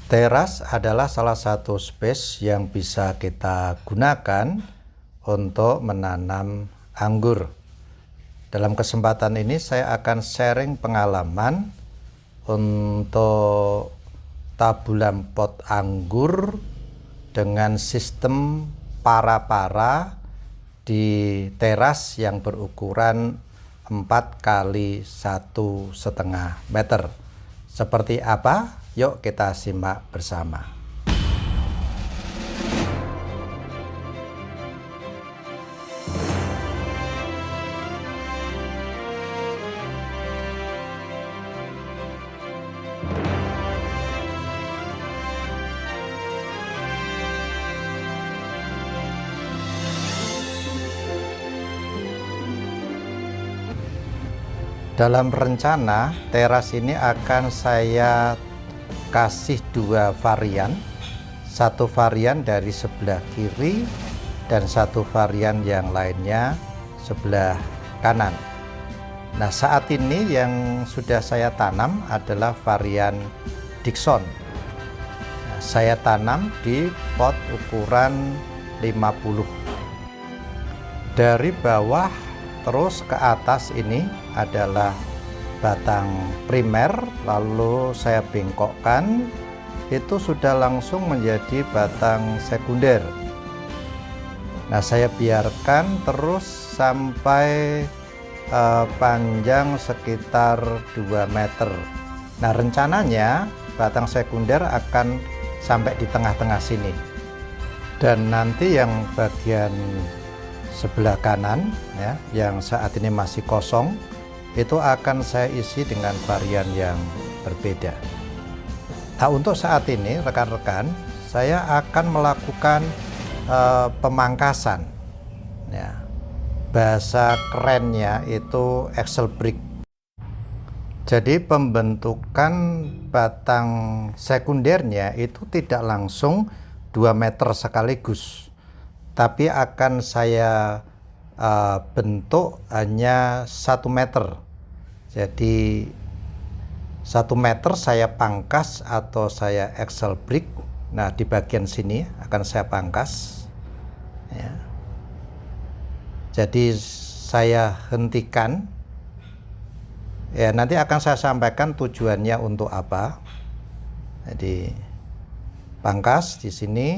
Teras adalah salah satu space yang bisa kita gunakan untuk menanam anggur. Dalam kesempatan ini saya akan sharing pengalaman untuk tabulan pot anggur dengan sistem para-para di teras yang berukuran 4 kali 1,5 meter. Seperti apa? Yuk kita simak bersama. Dalam rencana teras ini akan saya kasih 2 varian, satu varian dari sebelah kiri dan satu varian yang lainnya sebelah kanan. Nah, saat ini yang sudah saya tanam adalah varian Dickson. Nah, saya tanam di pot ukuran 50. Dari bawah terus ke atas ini adalah batang primer, lalu saya bengkokkan, itu sudah langsung menjadi batang sekunder. Nah, saya biarkan terus sampai panjang sekitar 2 meter. Nah, rencananya batang sekunder akan sampai di tengah-tengah sini, dan nanti yang bagian sebelah kanan ya, yang saat ini masih kosong, itu akan saya isi dengan varian yang berbeda. Nah, untuk saat ini rekan-rekan, saya akan melakukan pemangkasan ya. Bahasa kerennya itu axle break. Jadi pembentukan batang sekundernya itu tidak langsung 2 meter sekaligus, tapi akan saya bentuk hanya 1 meter. Jadi 1 meter saya pangkas atau saya axle break. Nah, di bagian sini akan saya pangkas ya. Jadi saya hentikan ya, nanti akan saya sampaikan tujuannya untuk apa. Jadi pangkas di sini.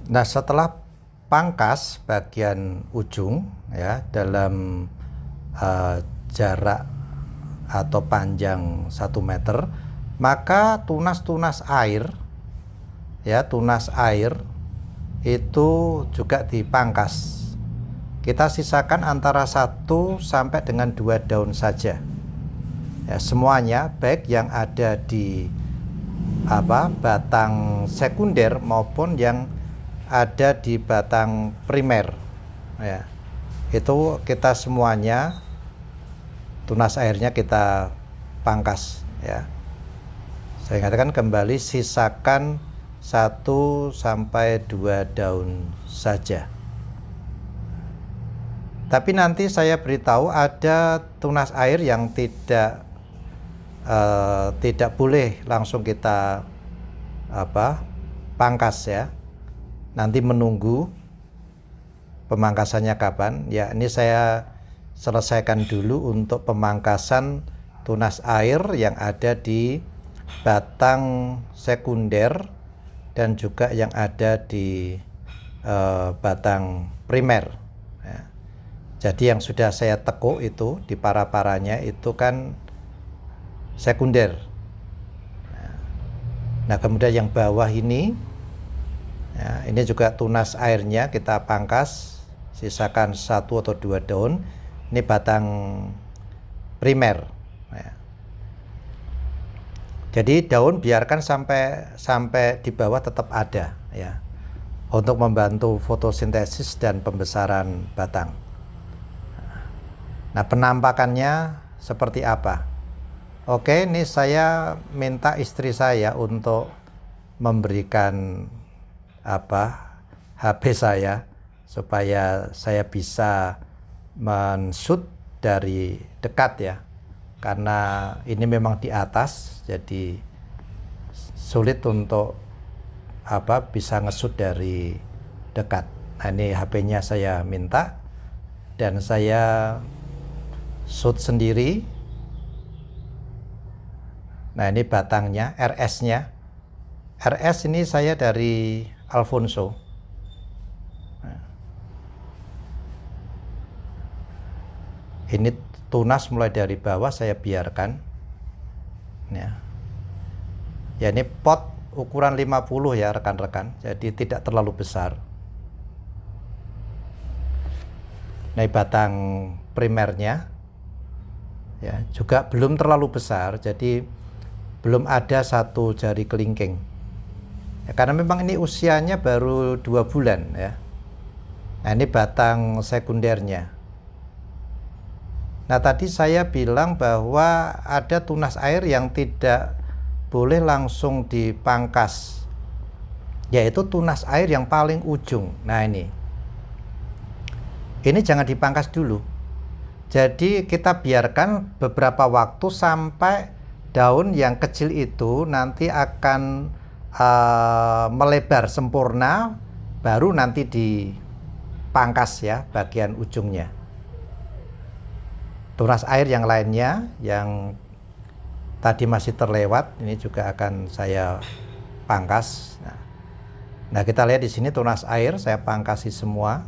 Nah, setelah pangkas bagian ujung ya dalam jarak atau panjang 1 meter, maka tunas-tunas air ya, tunas air itu juga dipangkas. Kita sisakan antara 1 sampai dengan 2 daun saja ya, semuanya baik yang ada di batang sekunder maupun yang ada di batang primer ya, itu kita semuanya tunas airnya kita pangkas ya. Saya ingatkan kembali, sisakan 1 sampai 2 daun saja. Tapi nanti saya beritahu ada tunas air yang tidak boleh langsung kita pangkas ya. Nanti menunggu pemangkasannya kapan ya. Ini saya selesaikan dulu untuk pemangkasan tunas air yang ada di batang sekunder dan juga yang ada di batang primer ya. Jadi yang sudah saya tekuk itu di para-paranya itu kan sekunder. Nah, kemudian yang bawah ini ya, ini juga tunas airnya kita pangkas, sisakan 1 atau 2 daun. Ini batang primer ya. Jadi daun biarkan sampai di bawah tetap ada ya, untuk membantu fotosintesis dan pembesaran batang. Nah, penampakannya seperti apa? Oke, ini saya minta istri saya untuk memberikan HP saya supaya saya bisa men-shoot dari dekat ya. Karena ini memang di atas, jadi sulit untuk bisa nge-shoot dari dekat. Nah, ini HP-nya saya minta dan saya shoot sendiri. Nah, ini batangnya, RS-nya. RS ini saya dari Alfonso. Nah, ini tunas mulai dari bawah saya biarkan. Ya, ini pot ukuran 50 ya rekan-rekan, jadi tidak terlalu besar. Nah, batang primernya ya juga belum terlalu besar, jadi belum ada 1 jari kelingking ya, karena memang ini usianya baru 2 bulan ya. Nah, ini batang sekundernya. Nah, tadi saya bilang bahwa ada tunas air yang tidak boleh langsung dipangkas, yaitu tunas air yang paling ujung. Nah, ini jangan dipangkas dulu, jadi kita biarkan beberapa waktu sampai daun yang kecil itu nanti akan melebar sempurna, baru nanti dipangkas ya bagian ujungnya. Tunas air yang lainnya yang tadi masih terlewat, ini juga akan saya pangkas. Nah, kita lihat di sini tunas air saya pangkasi semua.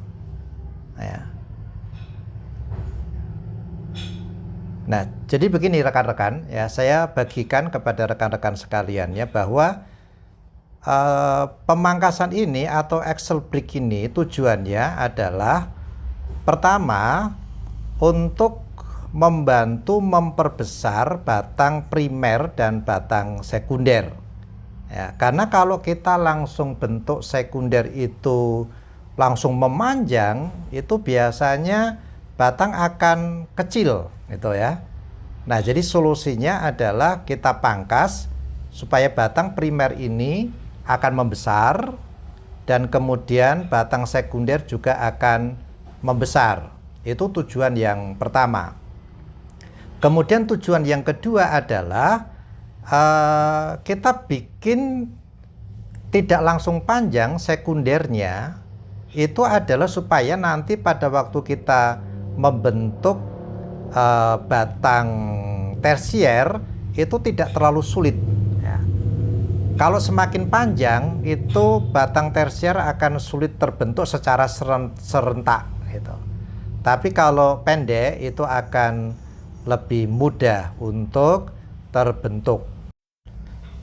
Nah, jadi begini rekan-rekan ya, saya bagikan kepada rekan-rekan sekalian ya bahwa pemangkasan ini atau axle break ini tujuannya adalah pertama untuk membantu memperbesar batang primer dan batang sekunder ya, karena kalau kita langsung bentuk sekunder itu langsung memanjang, itu biasanya batang akan kecil gitu ya. Nah, jadi solusinya adalah kita pangkas supaya batang primer ini akan membesar dan kemudian batang sekunder juga akan membesar. Itu tujuan yang pertama. Kemudian tujuan yang kedua adalah kita bikin tidak langsung panjang sekundernya, itu adalah supaya nanti pada waktu kita membentuk batang tersier itu tidak terlalu sulit ya. Kalau semakin panjang itu batang tersier akan sulit terbentuk secara serentak gitu. Tapi kalau pendek itu akan lebih mudah untuk terbentuk.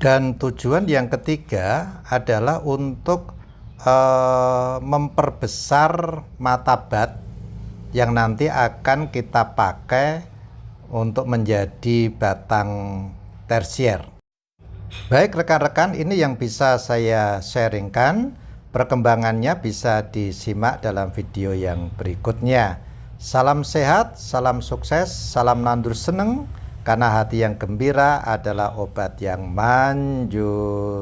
Dan tujuan yang ketiga adalah untuk memperbesar mata bat yang nanti akan kita pakai untuk menjadi batang tersier. Baik rekan-rekan, ini yang bisa saya sharingkan. Perkembangannya bisa disimak dalam video yang berikutnya. Salam sehat, salam sukses, salam nandur seneng, karena hati yang gembira adalah obat yang manjur.